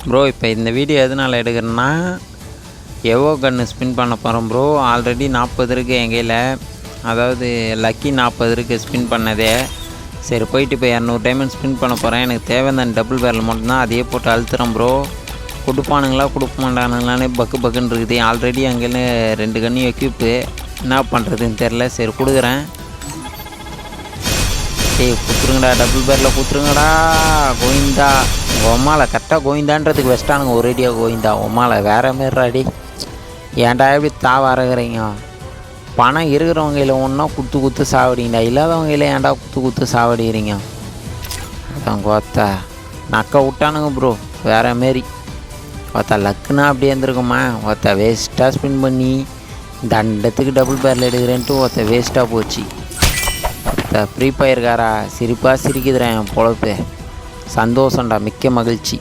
Bro இப்போ இந்த video எதனால் எடுக்கிறேன்னா எவோ கன்று ஸ்பின் பண்ண போகிறோம் ப்ரோ. ஆல்ரெடி 40 இருக்குது என் கையில், அதாவது லக்கி 40 இருக்குது ஸ்பின் பண்ணதே. சரி போயிட்டு இப்போ 200 டைமண்ட் ஸ்பின் பண்ண போகிறேன். எனக்கு தேவையான டபுள் பேரல் மட்டும்தான், அதையே போட்டு அழுத்துறேன் ப்ரோ. கொடுப்பானுங்களா கொடுக்க மாட்டானுங்களானே பக்குன்னு இருக்குது. ஆல்ரெடி அங்கேன்னு 2 கன்னையும் எக்யூப்பு, என்ன பண்ணுறதுன்னு தெரில. சரி கொடுக்குறேன். ஏய் கொடுத்துருங்கடா, டபுள் பேரில் கொடுத்துருங்கடா. கோவிந்தா உமால கரெக்டாக கோவிந்தான்றதுக்கு வெஸ்ட்டானுங்க ஒரேடியாக கோவிந்தா. உமால வேறு மாரிடாடி, ஏன்டா எப்படி தாவறகிறீங்க? பணம் இருக்கிறவங்கையில் ஒன்றா குத்து சாவடிங்கடா, இல்லாதவங்கையில் ஏன்டா குத்து சாவடிக்கிறீங்க? அதான் கோத்தா நக்கை விட்டானுங்க ப்ரோ வேறு மாரி. ஒருத்தா லக்குன்னா அப்படியே இருந்திருக்குமா? ஒருத்தா வேஸ்ட்டாக ஸ்பின் பண்ணி தண்டத்துக்கு டபுள் பேரில் எடுக்கிறேன்ட்டு ஒருத்தா வேஸ்ட்டாக போச்சு. ஒருத்தா ஃப்ரீ ஃபயர்காரா சிரிப்பாக சிரிக்குதுறேன் என் பொழப்பு. சந்தோஷம்டா, மிக்க மகிழ்ச்சி.